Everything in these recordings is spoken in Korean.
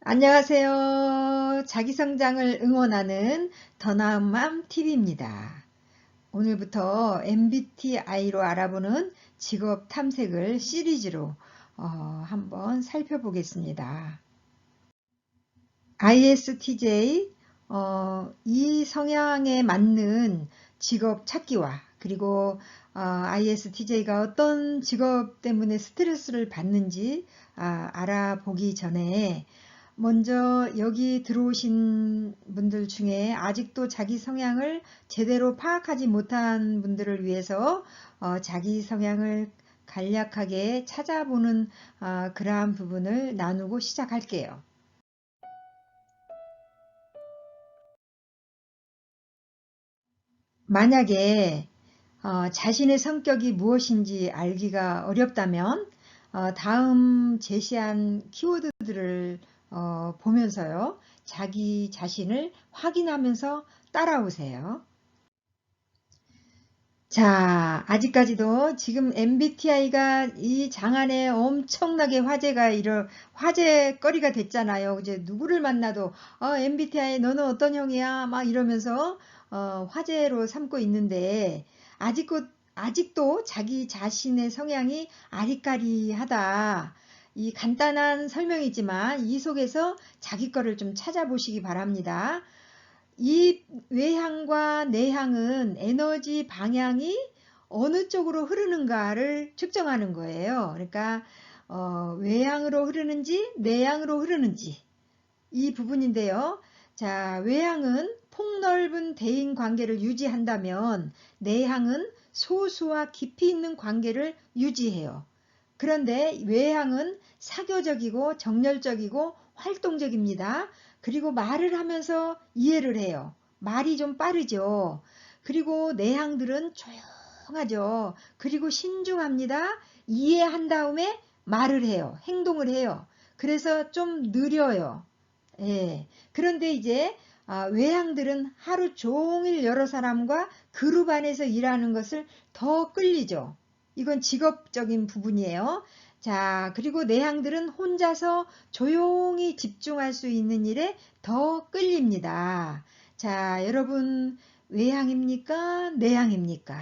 안녕하세요. 자기 성장을 응원하는 더 나은 맘 TV입니다. 오늘부터 MBTI로 알아보는 직업 탐색을 시리즈로 한번 살펴보겠습니다. ISTJ, 이 성향에 맞는 직업 찾기와 그리고 ISTJ가 어떤 직업 때문에 스트레스를 받는지 알아보기 전에 먼저 여기 들어오신 분들 중에 아직도 자기 성향을 제대로 파악하지 못한 분들을 위해서 자기 성향을 간략하게 찾아보는 그러한 부분을 나누고 시작할게요. 만약에 자신의 성격이 무엇인지 알기가 어렵다면 다음 제시한 키워드들을 보면서요. 자기 자신을 확인하면서 따라오세요. 자, 아직까지도 지금 MBTI가 이 장안에 엄청나게 화제거리가 됐잖아요. 이제 누구를 만나도 MBTI 너는 어떤 형이야? 막 이러면서 화제로 삼고 있는데 아직도 자기 자신의 성향이 아리까리하다. 이 간단한 설명이지만 이 속에서 자기 거를 좀 찾아보시기 바랍니다. 이 외향과 내향은 에너지 방향이 어느 쪽으로 흐르는가를 측정하는 거예요. 그러니까 외향으로 흐르는지 내향으로 흐르는지 이 부분인데요. 자, 외향은 폭넓은 대인 관계를 유지한다면 내향은 소수와 깊이 있는 관계를 유지해요. 그런데 외향은 사교적이고 정열적이고 활동적입니다. 그리고 말을 하면서 이해를 해요. 말이 좀 빠르죠. 그리고 내향들은 조용하죠. 그리고 신중합니다. 이해한 다음에 말을 해요. 행동을 해요. 그래서 좀 느려요. 예. 그런데 이제 외향들은 하루 종일 여러 사람과 그룹 안에서 일하는 것을 더 끌리죠. 이건 직업적인 부분이에요. 자, 그리고 내향들은 혼자서 조용히 집중할 수 있는 일에 더 끌립니다. 자, 여러분 외향입니까? 내향입니까?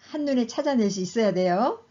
한눈에 찾아낼 수 있어야 돼요.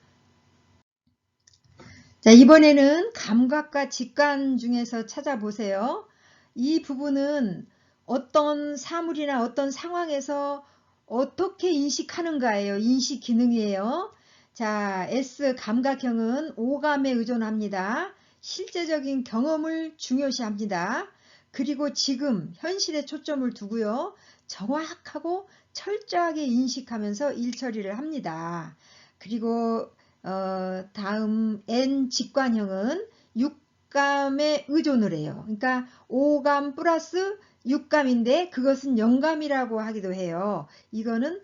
자, 이번에는 감각과 직관 중에서 찾아보세요. 이 부분은 어떤 사물이나 어떤 상황에서 어떻게 인식하는가예요. 인식 기능이에요. 자, S 감각형은 오감에 의존합니다. 실제적인 경험을 중요시합니다. 그리고 지금 현실에 초점을 두고요. 정확하고 철저하게 인식하면서 일 처리를 합니다. 그리고 다음 N 직관형은 육감에 의존을 해요. 그러니까 오감 플러스 육감인데 그것은 영감이라고 하기도 해요. 이거는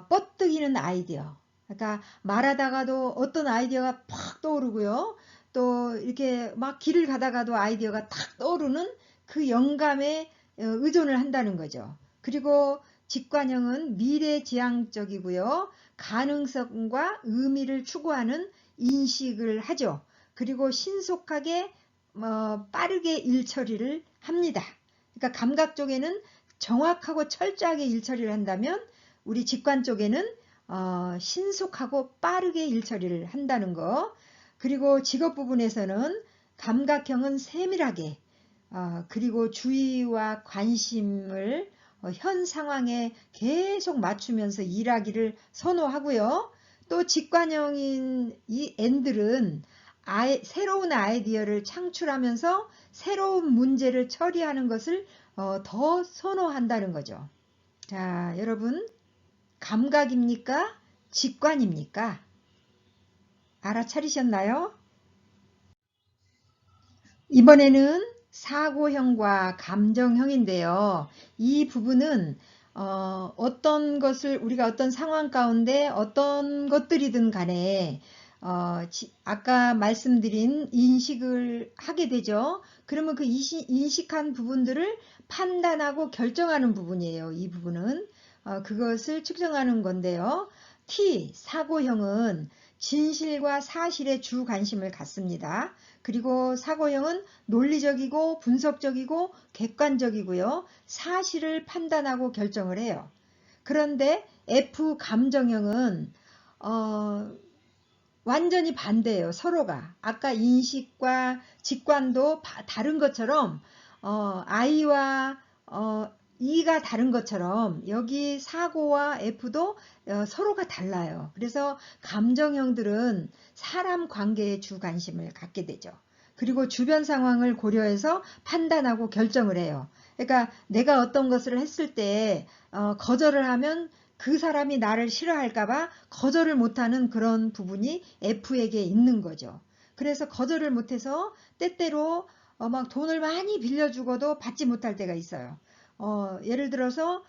뻗뜨기는 아이디어. 그러니까 말하다가도 어떤 아이디어가 팍 떠오르고요. 또 이렇게 막 길을 가다가도 아이디어가 탁 떠오르는 그 영감에 의존을 한다는 거죠. 그리고 직관형은 미래지향적이고요. 가능성과 의미를 추구하는 인식을 하죠. 그리고 신속하게 빠르게 일 처리를 합니다. 그러니까 감각 쪽에는 정확하고 철저하게 일 처리를 한다면 우리 직관 쪽에는 신속하고 빠르게 일 처리를 한다는 거. 그리고 직업 부분에서는 감각형은 세밀하게 그리고 주의와 관심을 현 상황에 계속 맞추면서 일하기를 선호하고요. 또 직관형인 이 N들은 새로운 아이디어를 창출하면서 새로운 문제를 처리하는 것을 더 선호한다는 거죠. 자, 여러분 감각입니까? 직관입니까? 알아차리셨나요? 이번에는 사고형과 감정형인데요. 이 부분은 어떤 것을 우리가 어떤 상황 가운데 어떤 것들이든 간에 아까 말씀드린 인식을 하게 되죠. 그러면 그 인식한 부분들을 판단하고 결정하는 부분이에요. 이 부분은 그것을 측정하는 건데요. T 사고형은 진실과 사실에 주 관심을 갖습니다. 그리고 사고형은 논리적이고 분석적이고 객관적이고요. 사실을 판단하고 결정을 해요. 그런데 F 감정형은 완전히 반대예요. 서로가. 아까 인식과 직관도 다른 것처럼 I와 E가 다른 것처럼 여기 사고와 F도 서로가 달라요. 그래서 감정형들은 사람 관계에 주 관심을 갖게 되죠. 그리고 주변 상황을 고려해서 판단하고 결정을 해요. 그러니까 내가 어떤 것을 했을 때 거절을 하면 그 사람이 나를 싫어할까봐 거절을 못하는 그런 부분이 F에게 있는 거죠. 그래서 거절을 못해서 때때로 막 돈을 많이 빌려주고도 받지 못할 때가 있어요. 예를 들어서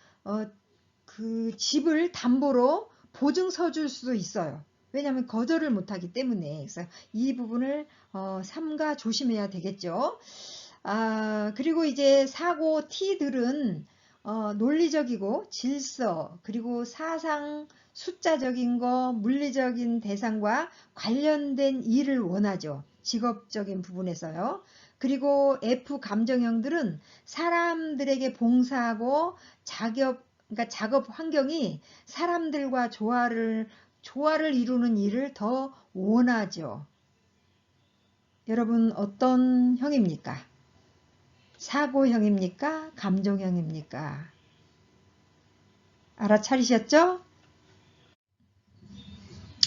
그 집을 담보로 보증서 줄 수도 있어요. 왜냐하면 거절을 못하기 때문에. 그래서 이 부분을 삼가 조심해야 되겠죠. 그리고 이제 사고 T들은 논리적이고 질서, 그리고 사상, 숫자적인 거, 물리적인 대상과 관련된 일을 원하죠. 직업적인 부분에서요. 그리고 F 감정형들은 사람들에게 봉사하고 그러니까 작업 환경이 사람들과 조화를 이루는 일을 더 원하죠. 여러분 어떤 형입니까? 사고형입니까? 감정형입니까? 알아차리셨죠?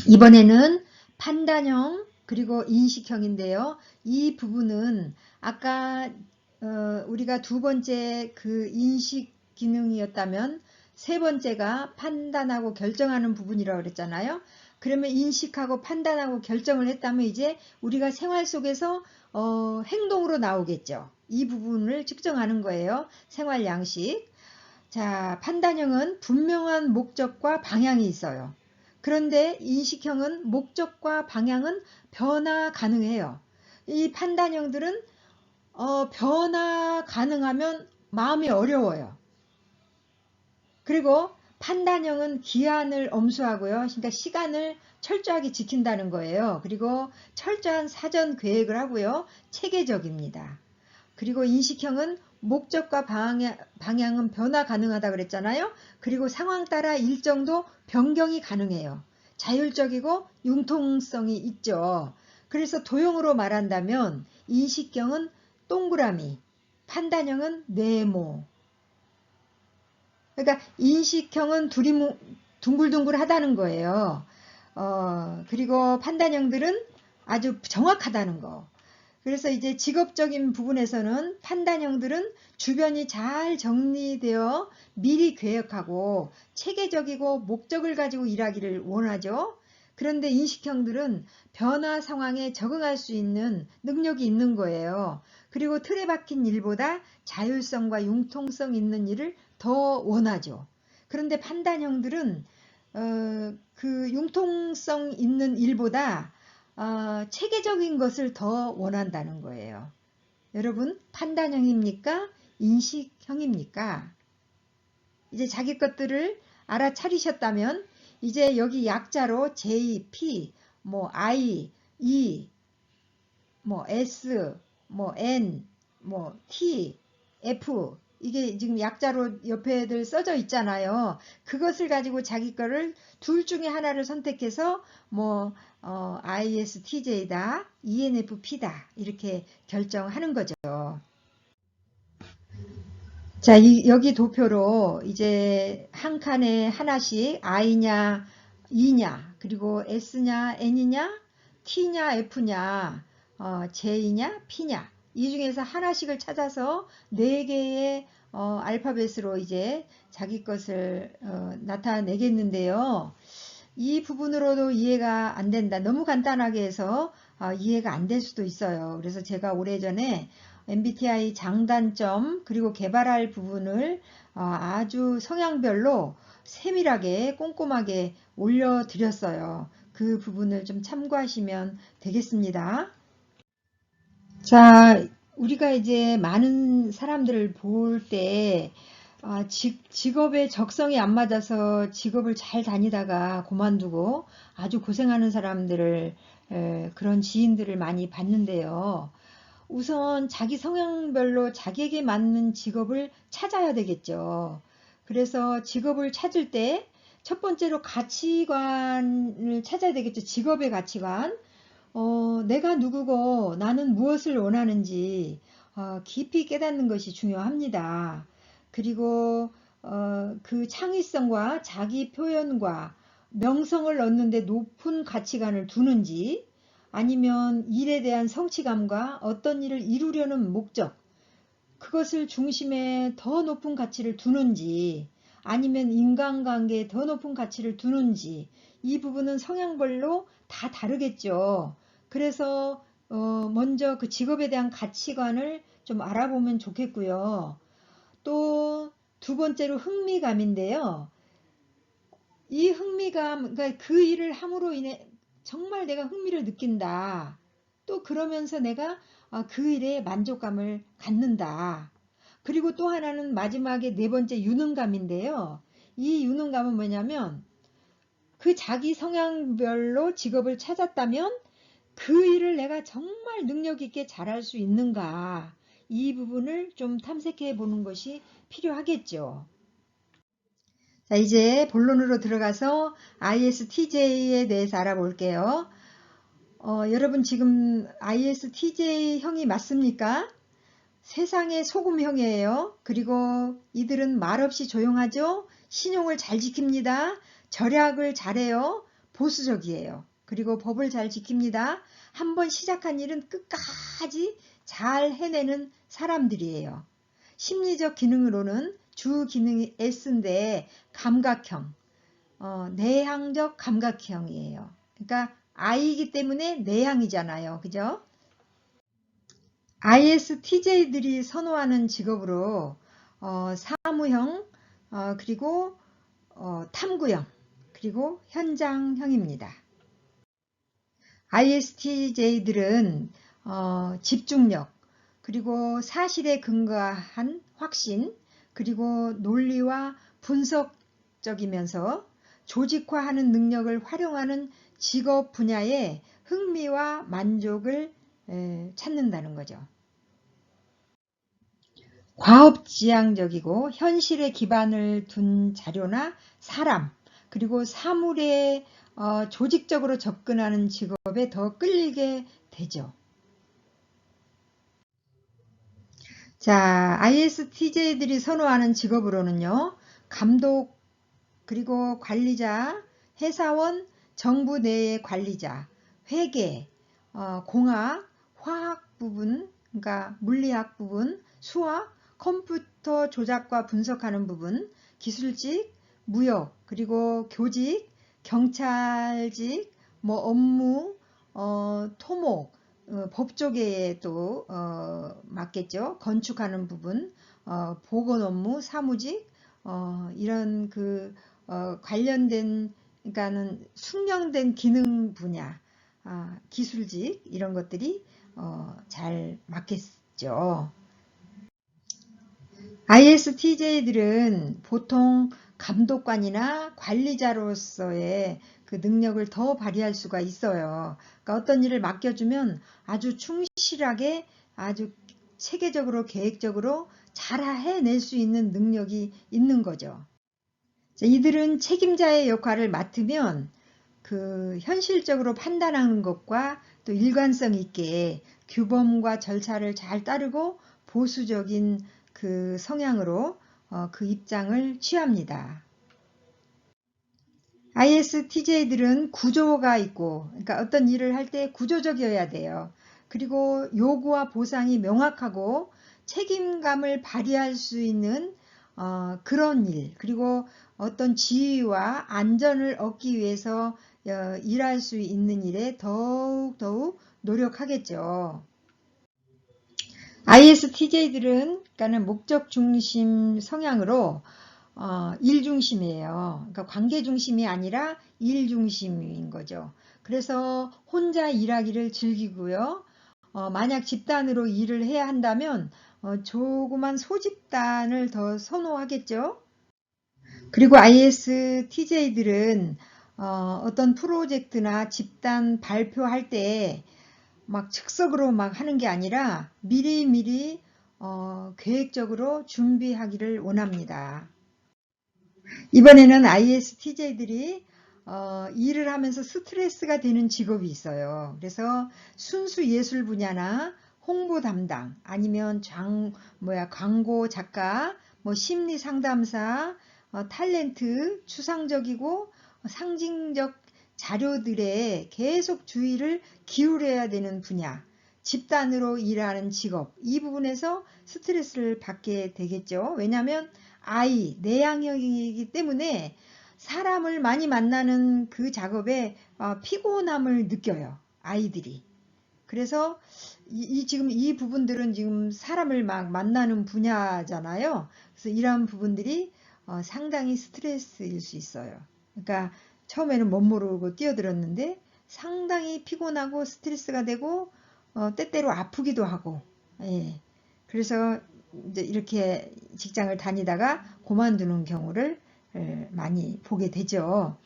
이번에는 판단형 그리고 인식형인데요. 이 부분은 아까 우리가 두 번째 그 인식 기능이었다면 세 번째가 판단하고 결정하는 부분이라고 그랬잖아요. 그러면 인식하고 판단하고 결정을 했다면 이제 우리가 생활 속에서 행동으로 나오겠죠. 이 부분을 측정하는 거예요. 생활 양식. 자, 판단형은 분명한 목적과 방향이 있어요. 그런데 인식형은 목적과 방향은 변화 가능해요. 이 판단형들은 변화 가능하면 마음이 어려워요. 그리고 판단형은 기한을 엄수하고요. 그러니까 시간을 철저하게 지킨다는 거예요. 그리고 철저한 사전 계획을 하고요. 체계적입니다. 그리고 인식형은 목적과 방향은 변화 가능하다 그랬잖아요. 그리고 상황 따라 일정도 변경이 가능해요. 자율적이고 융통성이 있죠. 그래서 도형으로 말한다면 인식형은 동그라미, 판단형은 네모. 그러니까 인식형은 둥글둥글하다는 거예요. 그리고 판단형들은 아주 정확하다는 거. 그래서 이제 직업적인 부분에서는 판단형들은 주변이 잘 정리되어 미리 계획하고 체계적이고 목적을 가지고 일하기를 원하죠. 그런데 인식형들은 변화 상황에 적응할 수 있는 능력이 있는 거예요. 그리고 틀에 박힌 일보다 자율성과 융통성 있는 일을 더 원하죠. 그런데 판단형들은 그 융통성 있는 일보다 체계적인 것을 더 원한다는 거예요. 여러분 판단형입니까? 인식형입니까? 이제 자기 것들을 알아차리셨다면 이제 여기 약자로 J, P, 뭐 I, E, 뭐 S, 뭐 N, 뭐 T, F 이게 지금 약자로 옆에들 써져 있잖아요. 그것을 가지고 자기 거를 둘 중에 하나를 선택해서 뭐 ISTJ다, ENFP다 이렇게 결정하는 거죠. 자, 여기 도표로 이제 한 칸에 하나씩 I냐, E냐, 그리고 S냐, N이냐, T냐, F냐, J냐, P냐 이 중에서 하나씩을 찾아서 4개의 알파벳으로 이제 자기 것을 나타내겠는데요. 이 부분으로도 이해가 안 된다. 너무 간단하게 해서 이해가 안 될 수도 있어요. 그래서 제가 오래전에 MBTI 장단점 그리고 개발할 부분을 아주 성향별로 세밀하게 꼼꼼하게 올려드렸어요. 그 부분을 좀 참고하시면 되겠습니다. 자, 우리가 이제 많은 사람들을 볼 때 직업의 적성이 안 맞아서 직업을 잘 다니다가 그만두고 아주 고생하는 사람들을, 그런 지인들을 많이 봤는데요. 우선 자기 성향별로 자기에게 맞는 직업을 찾아야 되겠죠. 그래서 직업을 찾을 때 첫 번째로 가치관을 찾아야 되겠죠. 직업의 가치관. 내가 누구고 나는 무엇을 원하는지 깊이 깨닫는 것이 중요합니다. 그리고 그 창의성과 자기 표현과 명성을 얻는 데 높은 가치관을 두는지, 아니면 일에 대한 성취감과 어떤 일을 이루려는 목적, 그것을 중심에 더 높은 가치를 두는지, 아니면 인간관계에 더 높은 가치를 두는지, 이 부분은 성향별로 다 다르겠죠. 그래서 먼저 그 직업에 대한 가치관을 좀 알아보면 좋겠고요. 또 두 번째로 흥미감인데요. 이 흥미감, 그러니까 그 일을 함으로 인해 정말 내가 흥미를 느낀다. 또 그러면서 내가 그 일에 만족감을 갖는다. 그리고 또 하나는 마지막에 네 번째 유능감인데요. 이 유능감은 뭐냐면 그 자기 성향별로 직업을 찾았다면 그 일을 내가 정말 능력 있게 잘할 수 있는가. 이 부분을 좀 탐색해 보는 것이 필요하겠죠. 자, 이제 본론으로 들어가서 ISTJ에 대해서 알아볼게요. 여러분 지금 ISTJ형이 맞습니까? 세상의 소금형이에요. 그리고 이들은 말없이 조용하죠. 신용을 잘 지킵니다. 절약을 잘해요. 보수적이에요. 그리고 법을 잘 지킵니다. 한번 시작한 일은 끝까지 잘 해내는 사람들이에요. 심리적 기능으로는 주 기능이 S인데 감각형, 내향적 감각형이에요. 그러니까 I이기 때문에 내향이잖아요. 그죠? ISTJ들이 선호하는 직업으로 사무형, 그리고 탐구형, 그리고 현장형입니다. ISTJ들은 집중력, 그리고 사실에 근거한 확신, 그리고 논리와 분석적이면서 조직화하는 능력을 활용하는 직업 분야에 흥미와 만족을 찾는다는 거죠. 과업지향적이고 현실에 기반을 둔 자료나 사람, 그리고 사물에 조직적으로 접근하는 직업에 더 끌리게 되죠. 자, ISTJ들이 선호하는 직업으로는요, 감독, 그리고 관리자, 회사원, 정부 내의 관리자, 회계, 공학, 화학 부분, 그러니까 물리학 부분, 수학, 컴퓨터 조작과 분석하는 부분, 기술직, 무역, 그리고 교직, 경찰직, 뭐 업무, 토목, 법조계에 또 맞겠죠. 건축하는 부분, 보건 업무, 사무직, 이런 그 관련된, 그러니까는 숙련된 기능 분야, 기술직 이런 것들이 잘 맞겠죠. ISTJ들은 보통 감독관이나 관리자로서의 그 능력을 더 발휘할 수가 있어요. 그러니까 어떤 일을 맡겨주면 아주 충실하게, 아주 체계적으로, 계획적으로 잘 해낼 수 있는 능력이 있는 거죠. 이들은 책임자의 역할을 맡으면 그 현실적으로 판단하는 것과 또 일관성 있게 규범과 절차를 잘 따르고 보수적인 그 성향으로 그 입장을 취합니다. ISTJ들은 구조가 있고, 그러니까 어떤 일을 할 때 구조적이어야 돼요. 그리고 요구와 보상이 명확하고 책임감을 발휘할 수 있는 그런 일, 그리고 어떤 지위와 안전을 얻기 위해서 일할 수 있는 일에 더욱 노력하겠죠. ISTJ들은 그러니까는 목적 중심 성향으로 일 중심이에요. 그러니까 관계 중심이 아니라 일 중심인 거죠. 그래서 혼자 일하기를 즐기고요. 만약 집단으로 일을 해야 한다면 조그만 소집단을 더 선호하겠죠. 그리고 ISTJ들은 어떤 프로젝트나 집단 발표할 때 막 즉석으로 막 하는 게 아니라 미리미리 계획적으로 준비하기를 원합니다. 이번에는 ISTJ들이 일을 하면서 스트레스가 되는 직업이 있어요. 그래서 순수 예술 분야나 홍보 담당, 아니면 광고 작가, 뭐 심리 상담사, 탤런트, 추상적이고 상징적 자료들에 계속 주의를 기울여야 되는 분야, 집단으로 일하는 직업, 이 부분에서 스트레스를 받게 되겠죠. 왜냐하면 내향형이기 때문에 사람을 많이 만나는 그 작업에 피곤함을 느껴요. 아이들이. 그래서 지금 이 부분들은 지금 사람을 막 만나는 분야잖아요. 그래서 이러한 부분들이 상당히 스트레스일 수 있어요. 그러니까 처음에는 못 모르고 뛰어들었는데 상당히 피곤하고 스트레스가 되고 때때로 아프기도 하고. 예. 그래서 이제 이렇게 직장을 다니다가 그만두는 경우를 많이 보게 되죠.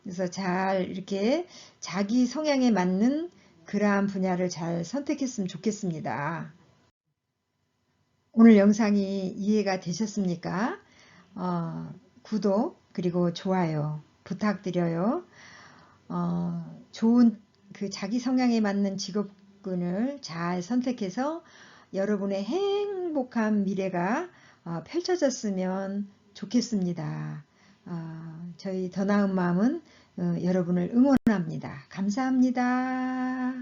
그래서 잘 이렇게 자기 성향에 맞는 그러한 분야를 잘 선택했으면 좋겠습니다. 오늘 영상이 이해가 되셨습니까? 구독 그리고 좋아요 부탁드려요. 좋은 그 자기 성향에 맞는 직업군을 잘 선택해서 여러분의 행복한 미래가 펼쳐졌으면 좋겠습니다. 저희 더 나은 마음은 여러분을 응원합니다. 감사합니다.